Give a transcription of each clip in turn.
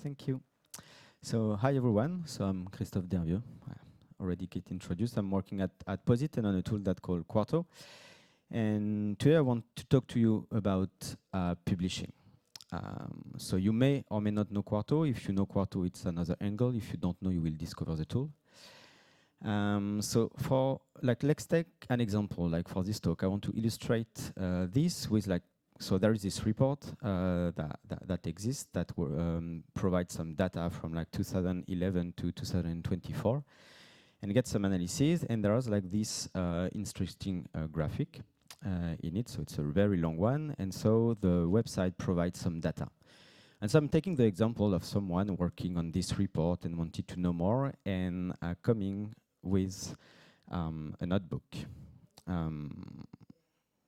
Thank you. So, hi everyone. So, I'm Christophe Dervieux. I already get introduced. I'm working at POSIT and on a tool that's called Quarto. And today I want to talk to you about publishing. So, you may or may not know Quarto. If you know Quarto, it's another angle. If you don't know, you will discover the tool. So, let's take an example. Like for this talk, I want to illustrate this with so there is this report that exists that provides some data from 2011 to 2024 and get some analysis. And there's this interesting graphic in it. So it's a very long one. And so the website provides some data. And so I'm taking the example of someone working on this report and wanted to know more and coming with a notebook.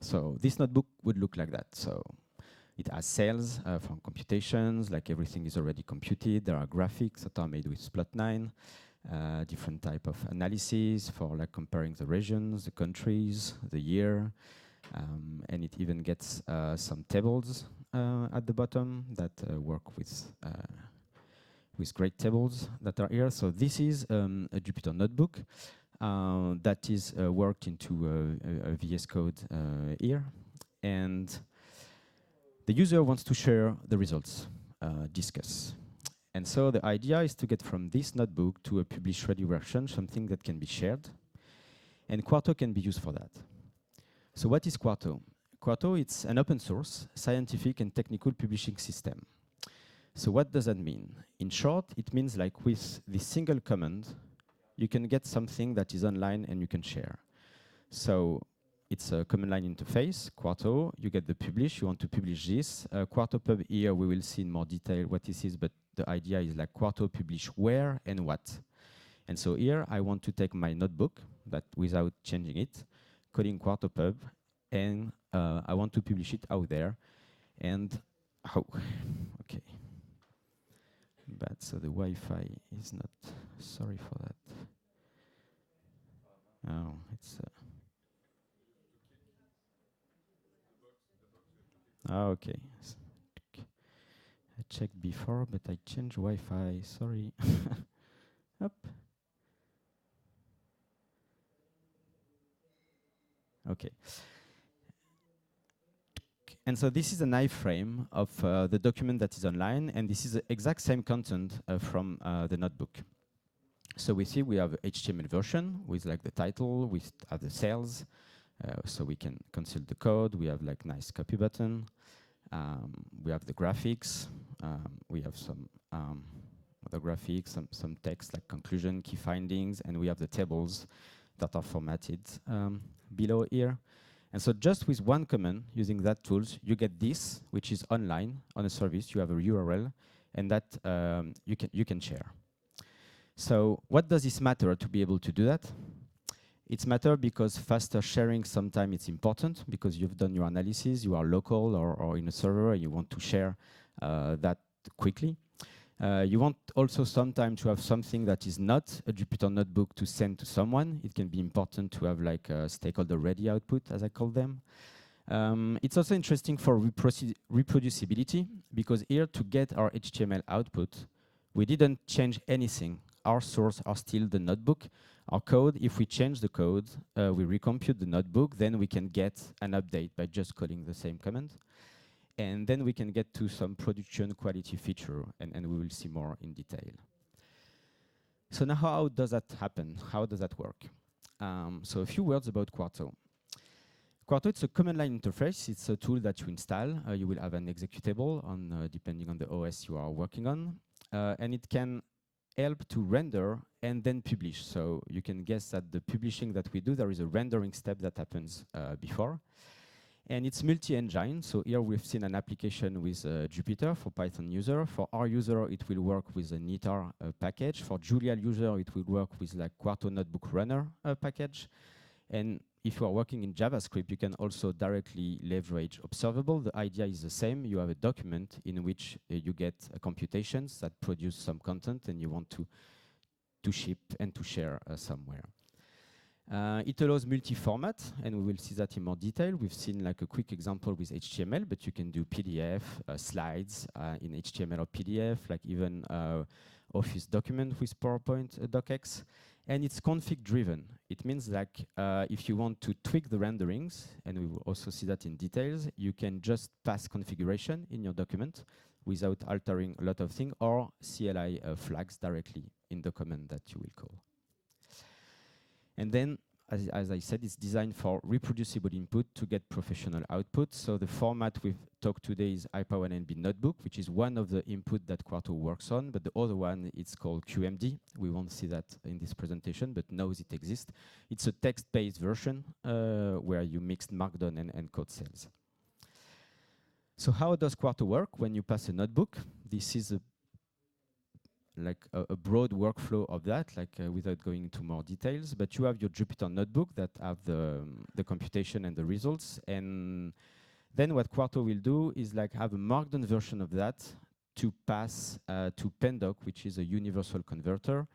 So this notebook would look like that. So it has cells from computations, like everything is already computed. There are graphics that are made with Plot9, different type of analysis for comparing the regions, the countries, the year, and it even gets some tables at the bottom that work with great tables that are here. So this is a Jupyter notebook. That is worked into a VS Code here. And the user wants to share the results, discuss. And so the idea is to get from this notebook to a publish-ready version, something that can be shared. And Quarto can be used for that. So what is Quarto? Quarto, it's an open source, scientific and technical publishing system. So what does that mean? In short, it means with this single command, you can get something that is online and you can share. So it's a command line interface, Quarto. You get the publish. You want to publish this. Quarto pub here, we will see in more detail what this is, but the idea is Quarto publish where and what. And so here, I want to take my notebook, but without changing it, calling Quarto pub, and I want to publish it out there. And, okay. Bad, so the Wi-Fi is not, sorry for that. Oh, it's... okay. I checked before, but I changed Wi-Fi, sorry. Up. Okay. And so this is an iframe of the document that is online, and this is the exact same content from the notebook. So we see we have HTML version with the title, with the cells, so we can consult the code. We have nice copy button. We have the graphics. We have some other graphics, some text like conclusion, key findings, and we have the tables that are formatted below here. And so just with one command, using that tools, you get this, which is online on a service. You have a URL, and that you can share. So what does this matter to be able to do that? It's matter because faster sharing sometimes it's important because you've done your analysis, you are local or in a server, and you want to share that quickly. You want also sometimes to have something that is not a Jupyter notebook to send to someone. It can be important to have a stakeholder-ready output, as I call them. It's also interesting for reproducibility because here to get our HTML output, we didn't change anything. Our source are still the notebook. Our code, if we change the code, we recompute the notebook, then we can get an update by just calling the same command. And then we can get to some production quality feature, and we will see more in detail. So now how does that happen? How does that work? So a few words about Quarto. Quarto, it's a command line interface. It's a tool that you install. You will have an executable depending on the OS you are working on. And it can help to render and then publish. So you can guess that the publishing that we do, there is a rendering step that happens before. And it's multi-engine. So here we've seen an application with Jupyter for Python user. For our user, it will work with a Nitar package. For Julia user, it will work with Quarto Notebook Runner package. And if you are working in JavaScript, you can also directly leverage observable. The idea is the same. You have a document in which you get computations that produce some content and you want to ship and to share somewhere. It allows multi-format, and we will see that in more detail. We've seen like a quick example with HTML, but you can do PDF, slides in HTML or PDF, like even Office document with PowerPoint docx. And it's config-driven. It means like if you want to tweak the renderings, and we will also see that in details, you can just pass configuration in your document without altering a lot of things, or CLI flags directly in the command that you will call. And then, as I said, it's designed for reproducible input to get professional output. So the format we've talked today is IPA1NB notebook, which is one of the input that Quarto works on, but the other one, it's called QMD. We won't see that in this presentation, but knows it exists. It's a text-based version where you mix Markdown and code cells. So how does Quarto work when you pass a notebook? This is a broad workflow of that, without going into more details. But you have your Jupyter notebook that have the computation and the results. And then what Quarto will do is have a markdown version of that to pass to PenDoc, which is a universal converter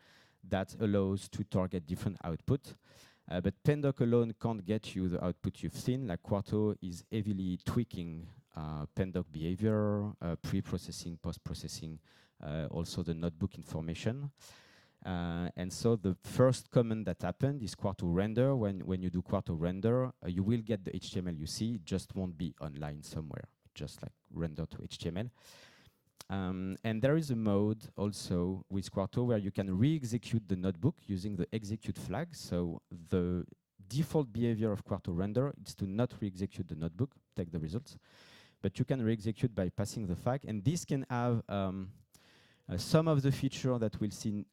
that allows to target different output. But PenDoc alone can't get you the output you've seen. Like Quarto is heavily tweaking PenDoc behavior, pre-processing, post-processing, also the notebook information. And so the first command that happened is Quarto render. When you do Quarto render, you will get the HTML you see, it just won't be online somewhere, just like render to HTML. And there is a mode also with Quarto where you can re-execute the notebook using the execute flag. So the default behavior of Quarto render is to not re-execute the notebook, take the results, but you can re-execute by passing the flag. And this can have some of the feature that we'll see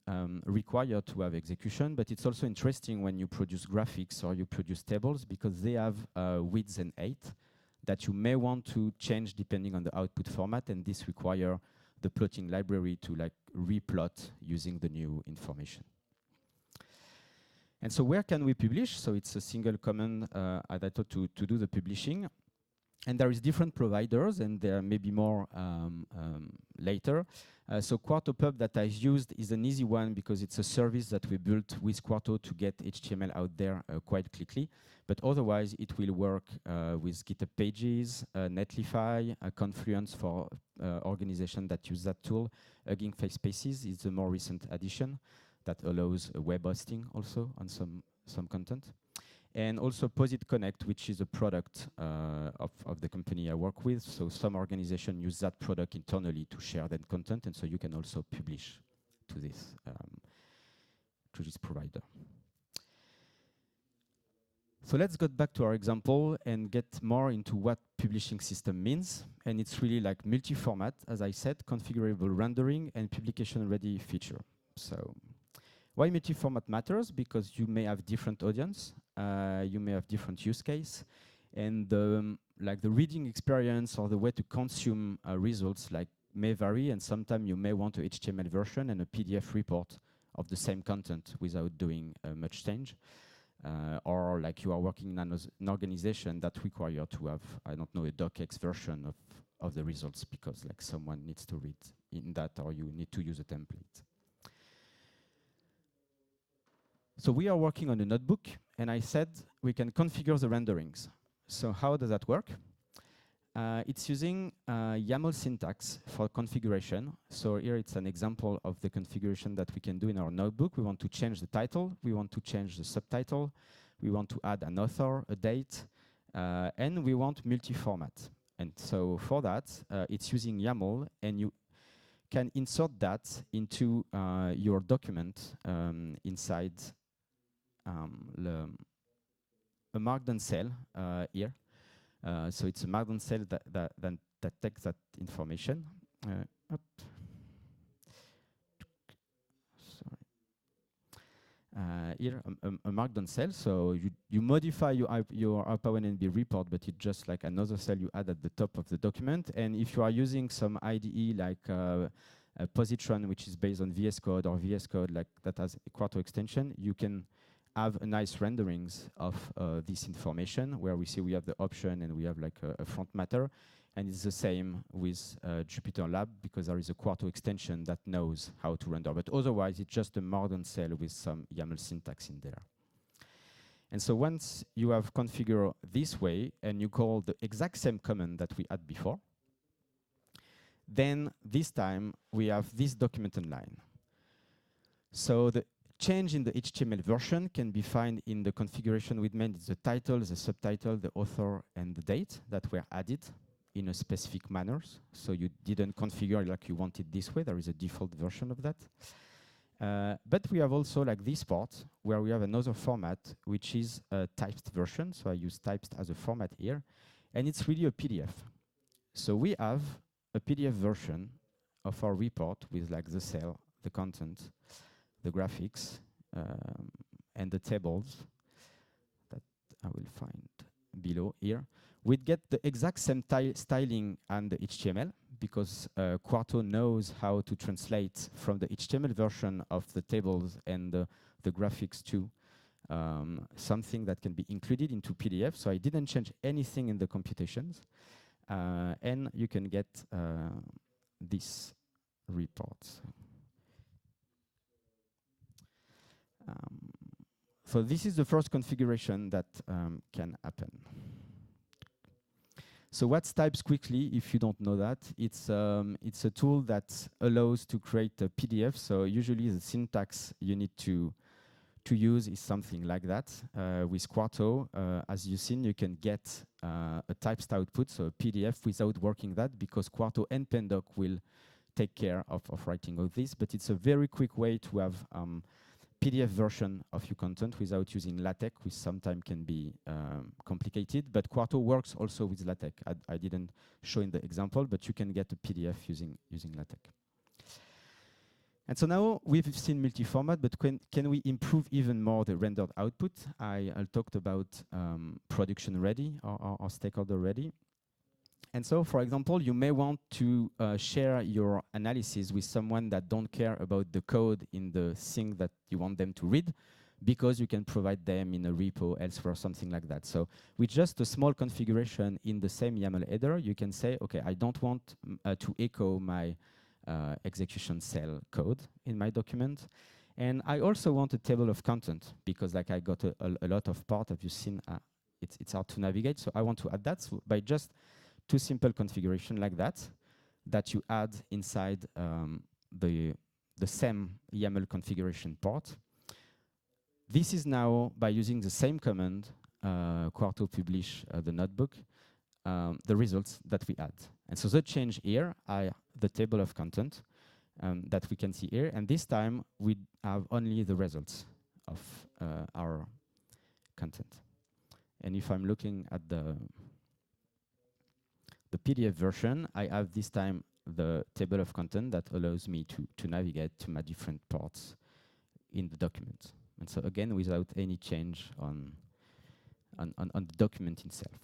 required to have execution, but it's also interesting when you produce graphics or you produce tables because they have width and height that you may want to change depending on the output format, and this require the plotting library to replot using the new information. And so where can we publish? So it's a single command I thought to do the publishing. And there is different providers, and there may be more later. So QuartoPub that I've used is an easy one because it's a service that we built with Quarto to get HTML out there quite quickly. But otherwise, it will work with GitHub Pages, Netlify, Confluence for organizations that use that tool. Hugging Face Spaces is a more recent addition that allows web hosting also on some content. And also Posit Connect, which is a product of the company I work with. So some organizations use that product internally to share that content, and so you can also publish to this provider. So let's get back to our example and get more into what publishing system means. And it's really like multi-format, as I said, configurable rendering and publication-ready feature. So why multi-format matters? Because you may have different audience, you may have different use case, and the reading experience or the way to consume results may vary, and sometimes you may want a HTML version and a PDF report of the same content without doing much change. Or you are working in an organization that require to have, I don't know, a docx version of the results because someone needs to read in that, or you need to use a template. So we are working on a notebook, and I said we can configure the renderings. So how does that work? It's using YAML syntax for configuration. So here it's an example of the configuration that we can do in our notebook. We want to change the title, we want to change the subtitle, we want to add an author, a date, and we want multi-format. And so for that, it's using YAML, and you can insert that into your document inside a markdown cell here. So it's a markdown cell that takes that information. Here, a markdown cell. So you modify your IPA1NB report, but it's just like another cell you add at the top of the document. And if you are using some IDE like Positron, which is based on VS Code or VS Code that has a Quarto extension, you can have a nice renderings of this information where we see we have the option and we have a front matter. And it's the same with Jupyter Lab because there is a Quarto extension that knows how to render. But otherwise, it's just a markdown cell with some YAML syntax in there. And so once you have configured this way and you call the exact same command that we had before, then this time we have this document online. So the change in the HTML version can be found in the configuration we made. It's the title, the subtitle, the author, and the date that were added in a specific manner. So you didn't configure like you wanted this way. There is a default version of that. But we have also like this part where we have another format, which is a typed version. So I use typed as a format here. And it's really a PDF. So we have a PDF version of our report with like the cell, the content, the graphics, and the tables that I will find below here. We'd get the exact same styling and the HTML because Quarto knows how to translate from the HTML version of the tables and the graphics to something that can be included into PDF. So I didn't change anything in the computations. And you can get this report. So this is the first configuration that can happen. So what's types quickly, if you don't know that, it's a tool that allows to create a PDF. So usually the syntax you need to use is something like that. With Quarto, as you've seen, you can get a typed output, so a PDF, without working that, because Quarto and Pendoc will take care of writing all this. But it's a very quick way to have PDF version of your content without using LaTeX, which sometimes can be complicated. But Quarto works also with LaTeX. I didn't show in the example, but you can get a PDF using LaTeX. And so now we've seen multi-format, but can we improve even more the rendered output? I talked about production ready or stakeholder ready. And so, for example, you may want to share your analysis with someone that don't care about the code in the thing that you want them to read, because you can provide them in a repo elsewhere, something like that. So with just a small configuration in the same YAML header, you can say, okay, I don't want to echo my execution cell code in my document. And I also want a table of content, because like I got a lot of part of you seen, it's hard to navigate. So I want to add that. So by just two simple configuration like that you add inside the same YAML configuration part. This is now, by using the same command, Quarto publish the notebook, the results that we add. And so the change here are the table of content that we can see here. And this time, we have only the results of our content. And if I'm looking at the PDF version, I have this time the table of content that allows me to navigate to my different parts in the document. And so again, without any change on the document itself.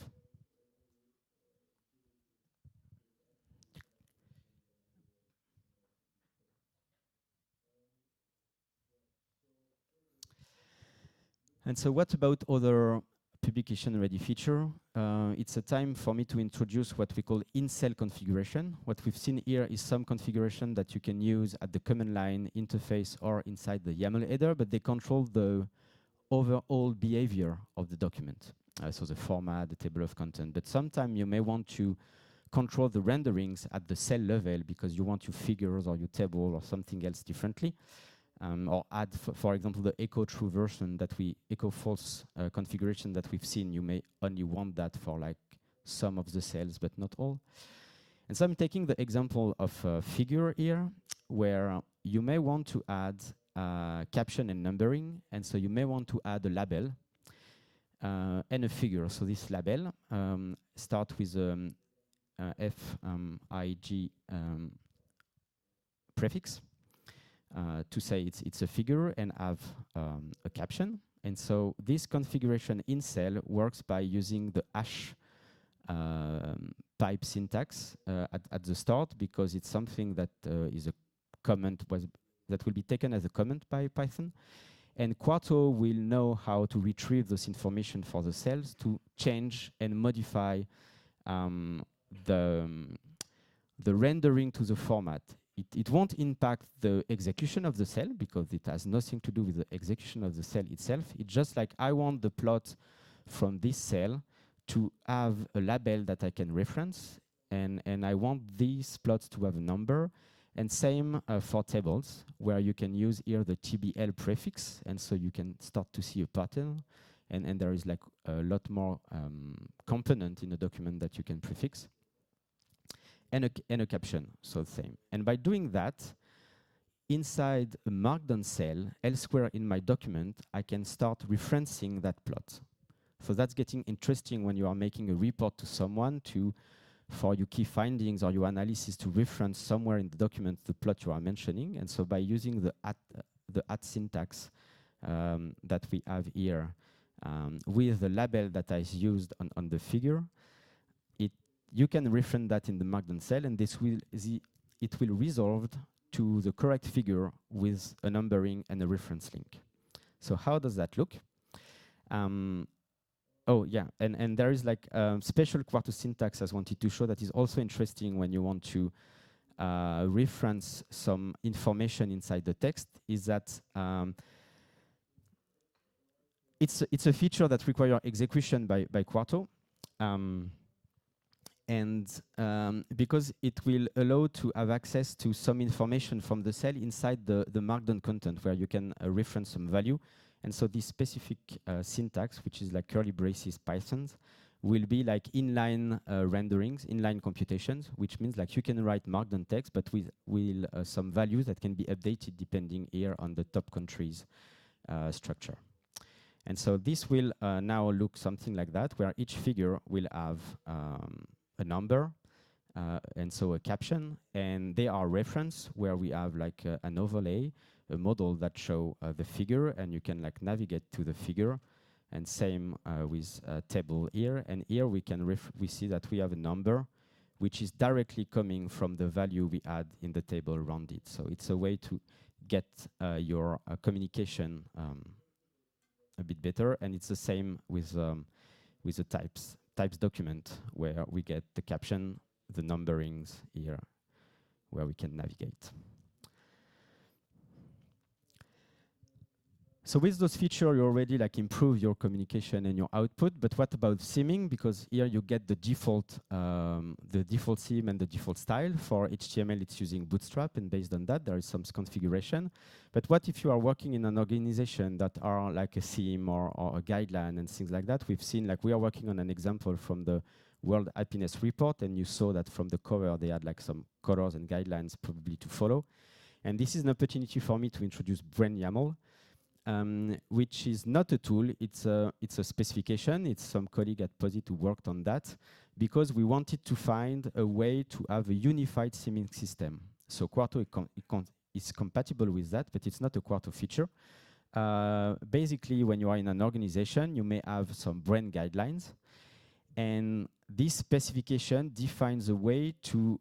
And so what about other publication-ready feature? It's a time for me to introduce what we call in-cell configuration. What we've seen here is some configuration that you can use at the command line interface or inside the YAML header, but they control the overall behavior of the document. So the format, the table of content. But sometimes you may want to control the renderings at the cell level because you want your figures or your table or something else differently. Or add, for example, the echo true version that echo false configuration that we've seen. You may only want that for like some of the cells, but not all. And so I'm taking the example of a figure here, where you may want to add caption and numbering. And so you may want to add a label and a figure. So this label start with FIG prefix. To say it's a figure and have a caption. And so this configuration in cell works by using the hash pipe syntax at the start, because it's something that is a comment that will be taken as a comment by Python. And Quarto will know how to retrieve this information for the cells to change and modify the rendering to the format it won't impact the execution of the cell because it has nothing to do with the execution of the cell itself. It's just like I want the plot from this cell to have a label that I can reference, and I want these plots to have a number. And same for tables, where you can use here the TBL prefix, and so you can start to see a pattern, and there is like a lot more component in the document that you can prefix. And a caption, so same. And by doing that, inside a markdown cell, elsewhere in my document, I can start referencing that plot. So that's getting interesting when you are making a report to someone for your key findings or your analysis to reference somewhere in the document the plot you are mentioning. And so by using the at syntax that we have here with the label that is used on the figure, you can reference that in the markdown cell, and it will resolve to the correct figure with a numbering and a reference link. So how does that look? Oh yeah, and there is like special Quarto syntax I wanted to show that is also interesting when you want to reference some information inside the text, is that it's a feature that requires execution by Quarto. And because it will allow to have access to some information from the cell inside the markdown content where you can reference some value. And so this specific syntax, which is like curly braces Pythons, will be like inline renderings, inline computations, which means like you can write markdown text, but with some values that can be updated depending here on the top country's structure. And so this will now look something like that, where each figure will have a number, and so a caption, and they are reference where we have like an overlay, a model that show the figure, and you can like navigate to the figure, and same with table here. And here we can we see that we have a number which is directly coming from the value we add in the table around it. So it's a way to get your communication a bit better, and it's the same with the types document, where we get the caption, the numberings here, where we can navigate. So with those features, you already like improve your communication and your output. But what about theming? Because here you get the default theme and the default style. For HTML, it's using Bootstrap, and based on that, there is some configuration. But what if you are working in an organization that are like a theme or a guideline and things like that? We've seen, like, we are working on an example from the World Happiness Report, and you saw that from the cover, they had like some colors and guidelines probably to follow. And this is an opportunity for me to introduce Brain YAML, which is not a tool, it's a specification. It's some colleague at POSIT who worked on that, because we wanted to find a way to have a unified theming system. So Quarto is compatible with that, but it's not a Quarto feature. Basically, when you are in an organization, you may have some brand guidelines, and this specification defines a way to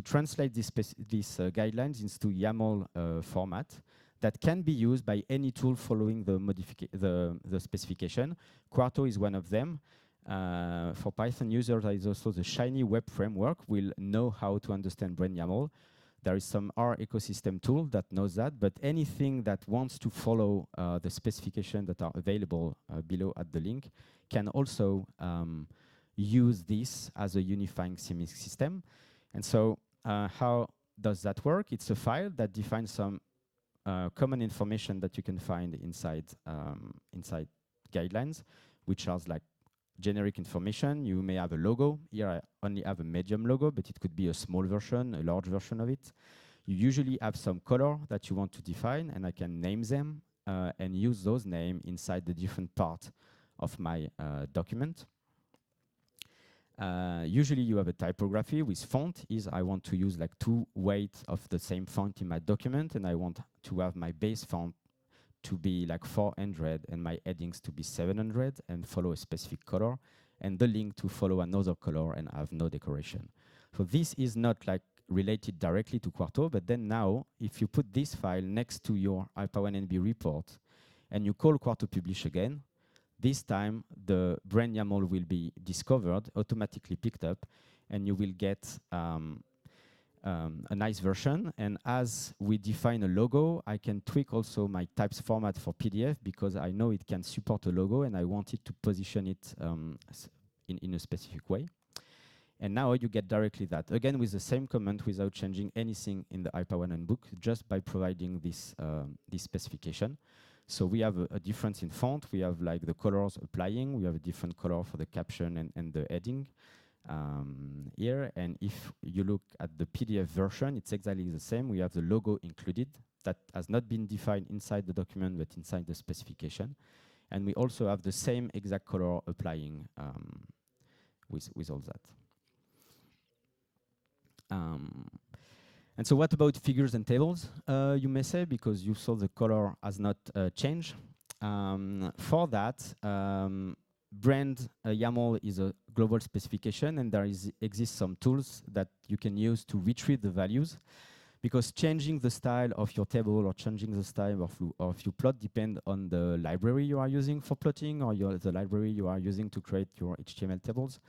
translate these guidelines into YAML format that can be used by any tool following the specification. Quarto is one of them. For Python users, there is also the Shiny Web Framework will know how to understand Brain YAML. There is some R ecosystem tool that knows that, but anything that wants to follow the specification that are available below at the link can also use this as a unifying theming system. And so how does that work? It's a file that defines some common information that you can find inside guidelines, which are like generic information. You may have a logo. Here I only have a medium logo, but it could be a small version, a large version of it. You usually have some color that you want to define, and I can name them and use those names inside the different part of my document. Usually you have a typography with font. I want to use like 2 weights of the same font in my document, and I want to have my base font to be like 400 and my headings to be 700 and follow a specific color, and the link to follow another color and have no decoration. So this is not like related directly to Quarto, but then now if you put this file next to your Hyper1NB report and you call Quarto publish again, this time the Brain YAML will be discovered, automatically picked up, and you will get a nice version. And as we define a logo, I can tweak also my types format for PDF because I know it can support a logo and I want it to position it in a specific way. And now you get directly that, again with the same comment without changing anything in the Hyper-1 handbook, just by providing this, this specification. So we have a difference in font, we have like the colors applying, we have a different color for the caption and the heading here. And if you look at the PDF version, it's exactly the same. We have the logo included that has not been defined inside the document, but inside the specification. And we also have the same exact color applying with all that. And so what about figures and tables, you may say, because you saw the color has not changed. For that, brand YAML is a global specification, and there exists some tools that you can use to retrieve the values, because changing the style of your table or changing the style of your plot depend on the library you are using for plotting, or the library you are using to create your HTML tables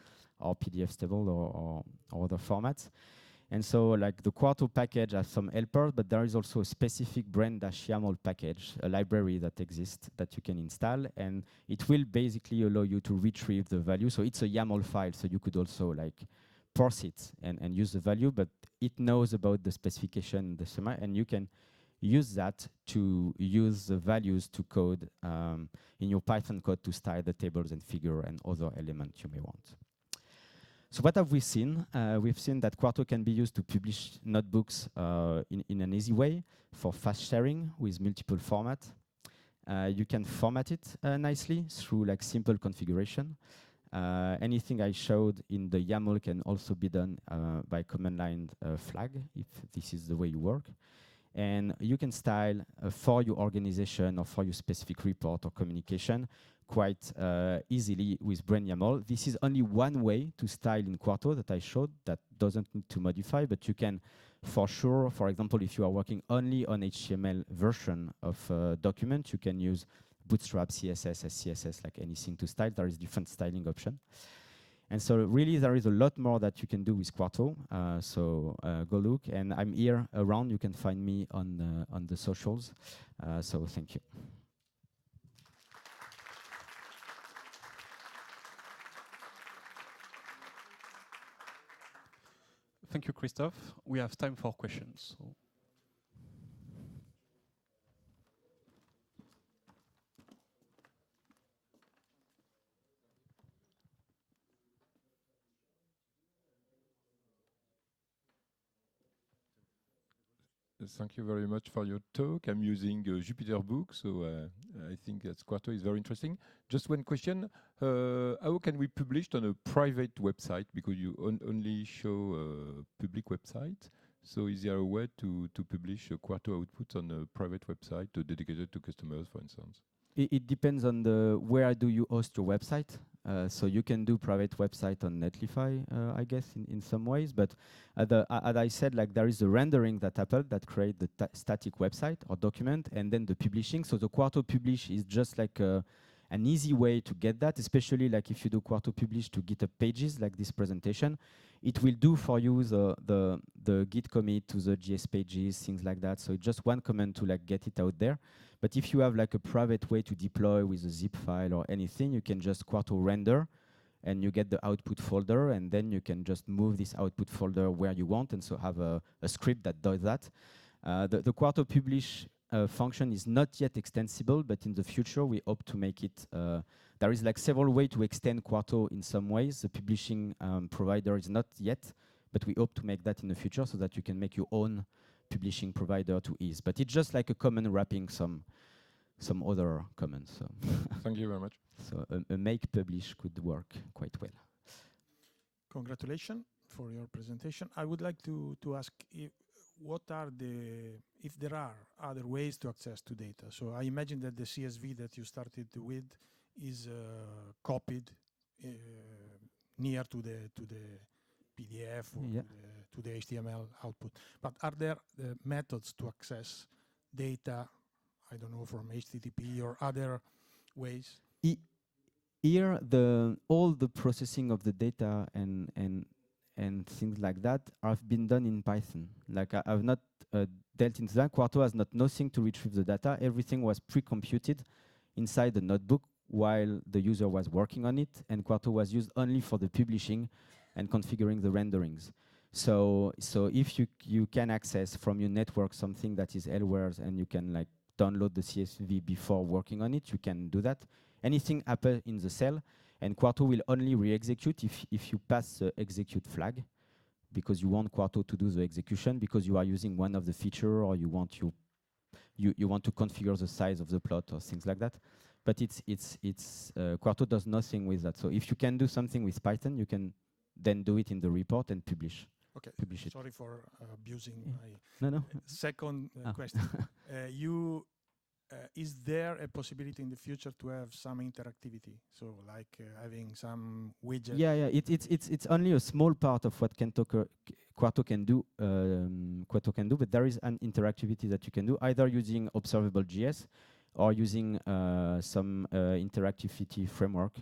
or PDF table or other formats. And so like the Quarto package has some helpers, but there is also a specific brand-YAML package, a library that exists that you can install, and it will basically allow you to retrieve the value. So it's a YAML file, so you could also like parse it and use the value, but it knows about the specification, the schema, and you can use that to use the values to code in your Python code to style the tables and figure and other elements you may want. So what have we seen? We've seen that Quarto can be used to publish notebooks in an easy way for fast sharing with multiple formats. You can format it nicely through like simple configuration. Anything I showed in the YAML can also be done by command line flag if this is the way you work. And you can style for your organization or for your specific report or communication quite easily with brand YAML. This is only one way to style in Quarto that I showed that doesn't need to modify, but you can for sure, for example, if you are working only on HTML version of a document, you can use Bootstrap, CSS, SCSS, like anything to style. There is different styling option. And so really there is a lot more that you can do with Quarto. So go look, and I'm here around. You can find me on the socials. So thank you. Thank you, Christophe. We have time for questions. So. Thank you very much for your talk. I'm using a Jupyter book, so I think that Quarto is very interesting. Just one question. How can we publish on a private website? Because you only show a public website. So is there a way to publish a Quarto output on a private website dedicated to customers, for instance? It depends on the where do you host your website. So you can do private website on Netlify, I guess, in some ways. But as I said, like there is a rendering that happens that create the static website or document, and then the publishing. So the Quarto publish is just like an easy way to get that, especially like if you do Quarto publish to GitHub pages like this presentation. It will do for you the Git commit to the GS pages, things like that. So it's just one command to like get it out there. But if you have like a private way to deploy with a zip file or anything, you can just Quarto render and you get the output folder, and then you can just move this output folder where you want, and so have a script that does that. The Quarto publish function is not yet extensible, but in the future we hope to make it. There is like several ways to extend Quarto in some ways. The publishing provider is not yet, but we hope to make that in the future so that you can make your own publishing provider to ease. But it's just like a command wrapping some other commands. So. Thank you very much. So a make publish could work quite well. Congratulations for your presentation. I would like to ask if there are other ways to access to data. So I imagine that the CSV that you started with is copied near to the PDF or to the HTML output. But are there methods to access data, I don't know, from HTTP or other ways? Here, all the processing of the data and and things like that have been done in Python. Like I've not dealt into that. Quarto has not nothing to retrieve the data. Everything was pre-computed inside the notebook while the user was working on it, and Quarto was used only for the publishing and configuring the renderings. So if you can access from your network something that is Elware and you can like download the CSV before working on it, you can do that. Anything happen in the cell, and Quarto will only re-execute if you pass the execute flag, because you want Quarto to do the execution because you are using one of the feature, or you want you want to configure the size of the plot or things like that. But Quarto does nothing with that. So if you can do something with Python, you can then do it in the report and publish. Okay. Publish it. Sorry for abusing No, no. my second question. Is there a possibility in the future to have some interactivity? So like having some widget? Yeah. It's only a small part of what Quarto can do. But there is an interactivity that you can do either using observable.js or using some interactivity framework.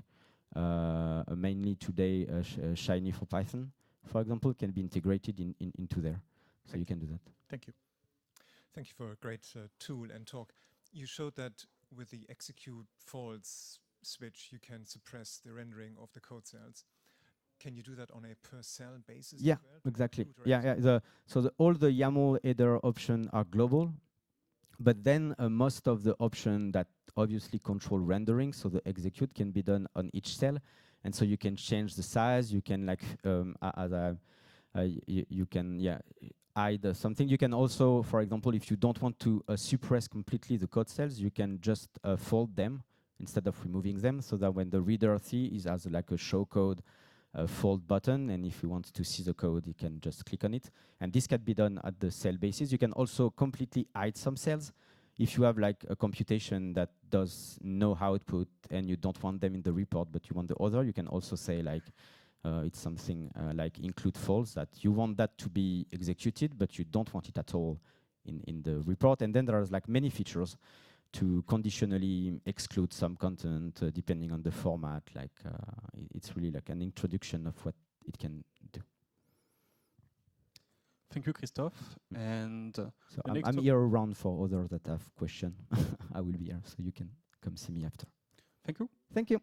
Mainly today, Shiny for Python, for example, can be integrated into there. So you can do that. Thank you. Thank you for a great tool and talk. You showed that with the execute false switch, you can suppress the rendering of the code cells. Can you do that on a per cell basis? Yeah, as well? exactly. Yeah. All the YAML header options are global, but then most of the options that obviously control rendering, so the execute can be done on each cell, and so you can change the size. You can like you can hide something. You can also, for example, if you don't want to suppress completely the code cells, you can just fold them instead of removing them, so that when the reader sees, it has like a show code fold button, and if you want to see the code, you can just click on it. And this can be done at the cell basis. You can also completely hide some cells. If you have like a computation that does no output and you don't want them in the report, but you want the other, you can also say like, it's something like include false, that you want that to be executed, but you don't want it at all in the report. And then there's like many features to conditionally exclude some content depending on the format. Like it's really like an introduction of what it can do. Thank you, Christophe. And so I'm here around for others that have questions. I will be here, so you can come see me after. Thank you. Thank you.